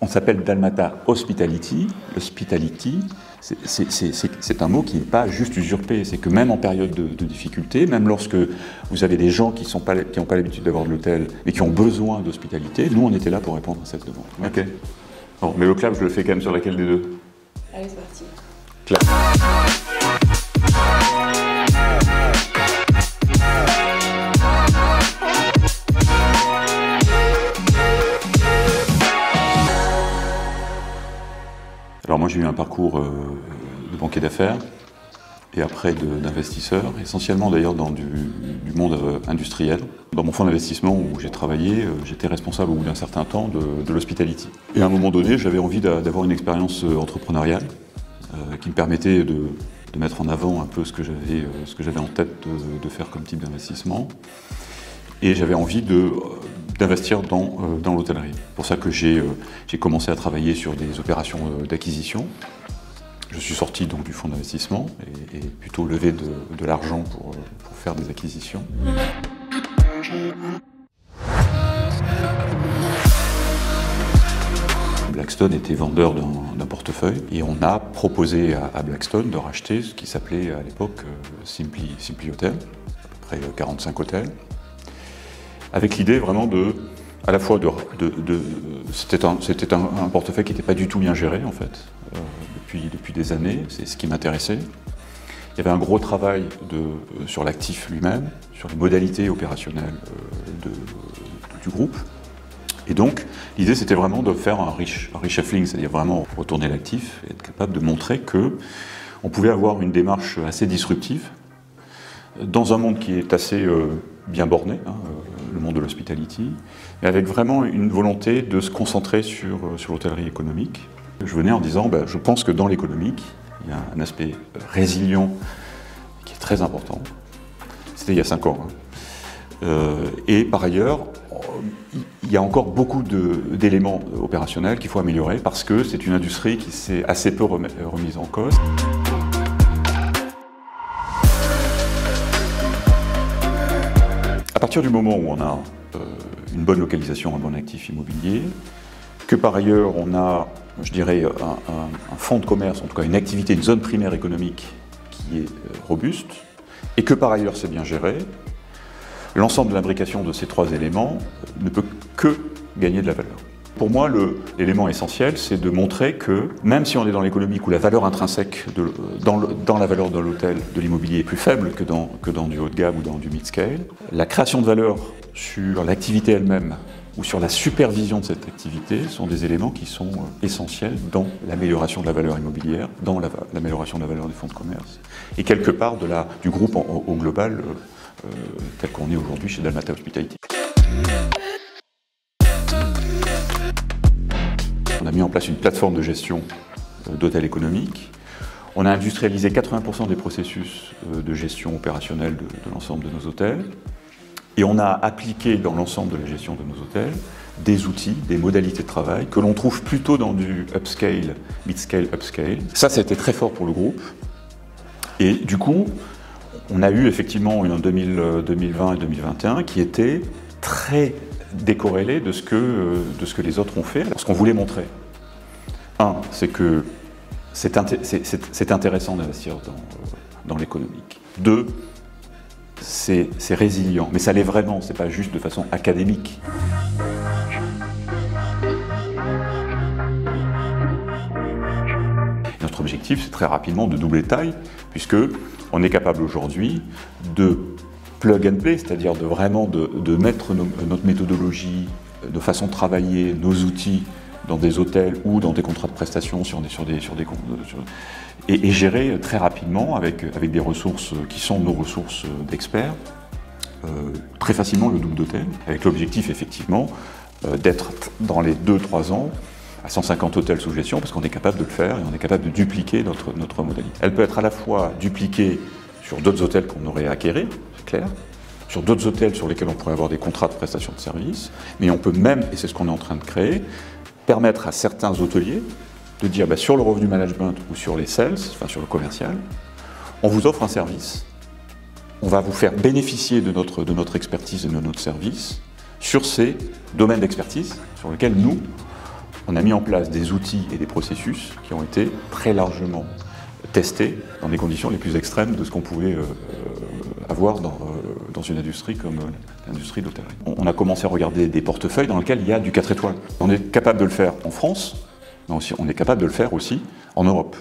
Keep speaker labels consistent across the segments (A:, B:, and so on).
A: On s'appelle Dalmata Hospitality. L'hospitality, c'est un mot qui n'est pas juste usurpé. C'est que même en période de difficulté, même lorsque vous avez des gens qui n'ont pas l'habitude d'avoir de l'hôtel, mais qui ont besoin d'hospitalité, nous on était là pour répondre à cette demande.
B: Ok. Bon, mais le clap, je le fais quand même sur laquelle des deux?
C: Allez, c'est parti.
B: Clap.
A: Alors moi j'ai eu un parcours de banquier d'affaires et après d'investisseur, essentiellement d'ailleurs dans du monde industriel. Dans mon fonds d'investissement où j'ai travaillé, j'étais responsable au bout d'un certain temps de l'hospitality. Et à un moment donné, j'avais envie d'avoir une expérience entrepreneuriale qui me permettait de mettre en avant un peu ce que j'avais en tête de faire comme type d'investissement. Et j'avais envie d'investir dans l'hôtellerie. C'est pour ça que j'ai commencé à travailler sur des opérations d'acquisition. Je suis sorti donc du fonds d'investissement et plutôt levé de l'argent pour faire des acquisitions. Blackstone était vendeur d'un portefeuille et on a proposé à Blackstone de racheter ce qui s'appelait à l'époque Simply Hotel, à peu près 45 hôtels. Avec l'idée vraiment à la fois c'était un portefeuille qui n'était pas du tout bien géré en fait, depuis des années, c'est ce qui m'intéressait. Il y avait un gros travail sur l'actif lui-même, sur les modalités opérationnelles du groupe. Et donc, l'idée c'était vraiment de faire un reshuffling, c'est-à-dire vraiment retourner l'actif et être capable de montrer qu'on pouvait avoir une démarche assez disruptive dans un monde qui est assez bien borné, le monde de l'hospitality, mais avec vraiment une volonté de se concentrer sur l'hôtellerie économique. Je venais en disant, je pense que dans l'économique, il y a un aspect résilient qui est très important. C'était il y a 5 ans. Et par ailleurs, il y a encore beaucoup d'éléments opérationnels qu'il faut améliorer parce que c'est une industrie qui s'est assez peu remise en cause. À partir du moment où on a une bonne localisation, un bon actif immobilier, que par ailleurs on a, je dirais, un fonds de commerce, en tout cas une activité, une zone primaire économique qui est robuste, et que par ailleurs c'est bien géré, l'ensemble de l'imbrication de ces 3 éléments ne peut que gagner de la valeur. Pour moi, l'élément essentiel, c'est de montrer que, même si on est dans l'économique où la valeur intrinsèque dans la valeur de l'hôtel, de l'immobilier est plus faible que dans du haut de gamme ou dans du mid-scale, la création de valeur sur l'activité elle-même ou sur la supervision de cette activité sont des éléments qui sont essentiels dans l'amélioration de la valeur immobilière, dans l'amélioration de la valeur des fonds de commerce, et quelque part du groupe au global tel qu'on est aujourd'hui chez Dalmata Hospitality. On a mis en place une plateforme de gestion d'hôtels économiques. On a industrialisé 80% des processus de gestion opérationnelle de l'ensemble de nos hôtels. Et on a appliqué dans l'ensemble de la gestion de nos hôtels des outils, des modalités de travail que l'on trouve plutôt dans du upscale, mid-scale, upscale. Ça a été très fort pour le groupe. Et du coup, on a eu effectivement en 2020 et 2021 qui étaient très décorrélés de ce que les autres ont fait. Ce qu'on voulait montrer, c'est que c'est intéressant d'investir dans l'économique. 2, c'est résilient, mais ça l'est vraiment, c'est pas juste de façon académique. Notre objectif, c'est très rapidement de doubler de taille, puisque on est capable aujourd'hui de plug and play, c'est-à-dire de mettre notre méthodologie, nos façons de travailler, nos outils dans des hôtels ou dans des contrats de prestation et gérer très rapidement avec des ressources qui sont nos ressources d'experts, très facilement le double d'hôtels, avec l'objectif effectivement d'être dans les 2-3 ans à 150 hôtels sous gestion, parce qu'on est capable de le faire et on est capable de dupliquer notre modalité. Elle peut être à la fois dupliquée sur d'autres hôtels qu'on aurait à acquérir, c'est clair, sur d'autres hôtels sur lesquels on pourrait avoir des contrats de prestation de services, mais on peut même, et c'est ce qu'on est en train de créer, permettre à certains hôteliers de dire sur le revenu management ou sur les sales, enfin sur le commercial, on vous offre un service, on va vous faire bénéficier de notre expertise et de notre service sur ces domaines d'expertise sur lesquels nous, On a mis en place des outils et des processus qui ont été très largement testés dans les conditions les plus extrêmes de ce qu'on pouvait avoir dans une industrie comme l'industrie de l'hôtellerie. On a commencé à regarder des portefeuilles dans lesquels il y a du 4 étoiles. On est capable de le faire en France, mais aussi, on est capable de le faire aussi en Europe.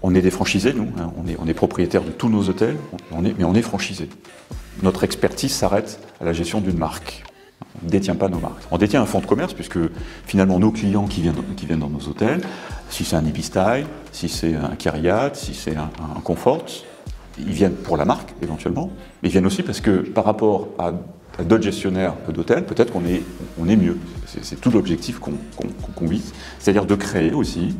A: On est des franchisés, nous, hein, on est propriétaires de tous nos hôtels, mais on est franchisés. Notre expertise s'arrête à la gestion d'une marque. On ne détient pas nos marques. On détient un fonds de commerce puisque finalement nos clients qui viennent dans nos hôtels, si c'est un Ibis-Style, si c'est un Kyriat, si c'est un Comfort, ils viennent pour la marque éventuellement, mais ils viennent aussi parce que par rapport à d'autres gestionnaires d'hôtels, peut-être qu'on est mieux. C'est tout l'objectif qu'on vise, c'est-à-dire de créer aussi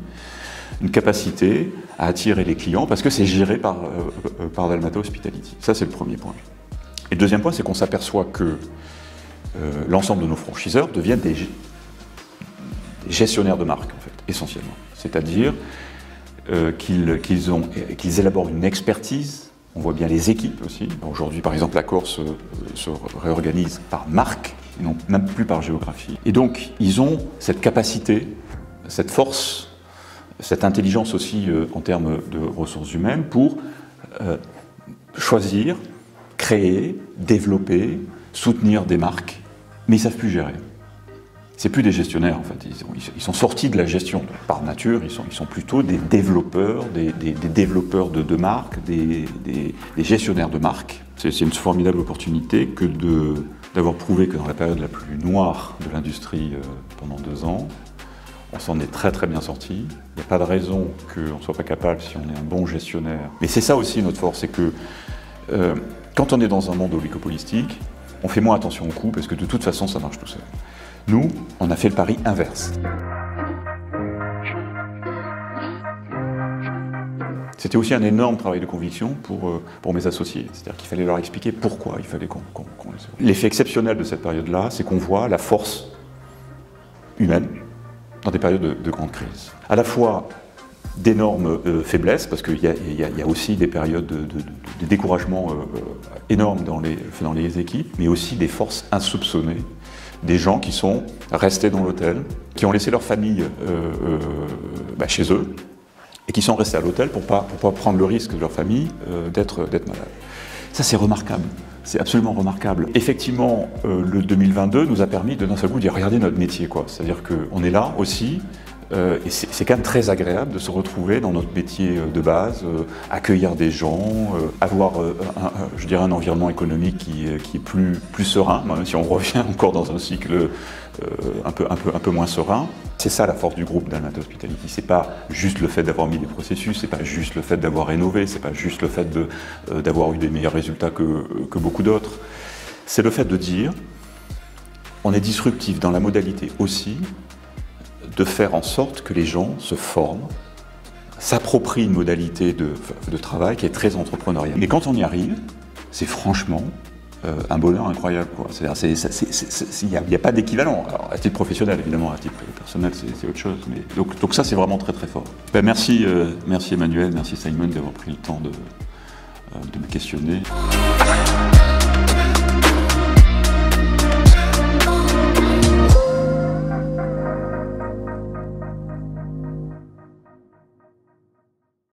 A: une capacité à attirer les clients parce que c'est géré par Dalmata Hospitality. Ça, c'est le premier point. Et le deuxième point, c'est qu'on s'aperçoit que l'ensemble de nos franchiseurs deviennent des gestionnaires de marque, en fait, essentiellement. C'est-à-dire qu'ils élaborent une expertise. On voit bien les équipes aussi. Aujourd'hui, par exemple, la Corse se réorganise par marque, et non même plus par géographie. Et donc, ils ont cette capacité, cette force, cette intelligence aussi en termes de ressources humaines pour choisir, créer, développer, soutenir des marques, mais ils ne savent plus gérer. C'est plus des gestionnaires en fait, ils sont sortis de la gestion. Par nature, ils sont plutôt des développeurs, des développeurs de marques, des gestionnaires de marques. C'est une formidable opportunité que d'avoir prouvé que dans la période la plus noire de l'industrie pendant 2 ans, on s'en est très très bien sorti. Il n'y a pas de raison qu'on ne soit pas capable si on est un bon gestionnaire. Mais c'est ça aussi notre force, c'est que quand on est dans un monde oligopolistique, on fait moins attention aux coûts parce que de toute façon ça marche tout seul. Nous, on a fait le pari inverse. C'était aussi un énorme travail de conviction pour mes associés. C'est-à-dire qu'il fallait leur expliquer pourquoi il fallait qu'on les sauve. L'effet exceptionnel de cette période-là, c'est qu'on voit la force humaine dans des périodes de grande crise. À la fois d'énormes faiblesses, parce qu'il y a aussi des périodes de découragement énormes dans les équipes, mais aussi des forces insoupçonnées, des gens qui sont restés dans l'hôtel, qui ont laissé leur famille chez eux, et qui sont restés à l'hôtel pour pas prendre le risque de leur famille d'être malade. Ça, c'est remarquable. C'est absolument remarquable. Effectivement, le 2022 nous a permis de d'un seul coup dire regardez notre métier, quoi. C'est-à-dire qu'on est là aussi, et c'est quand même très agréable de se retrouver dans notre métier de base, accueillir des gens, avoir un environnement économique qui est plus serein, même si on revient encore dans un cycle un peu moins serein. C'est ça la force du groupe Dalmata Hospitality. C'est pas juste le fait d'avoir mis des processus, c'est pas juste le fait d'avoir rénové, c'est pas juste le fait d'avoir eu des meilleurs résultats que beaucoup d'autres. C'est le fait de dire on est disruptif dans la modalité aussi, de faire en sorte que les gens se forment, s'approprient une modalité de travail qui est très entrepreneuriale. Mais quand on y arrive, c'est franchement un bonheur incroyable, quoi. Il n'y a pas d'équivalent. À titre professionnel, évidemment, à titre personnel, c'est autre chose. Mais donc ça, c'est vraiment très très fort. Merci Emmanuel, merci Simon d'avoir pris le temps de me questionner.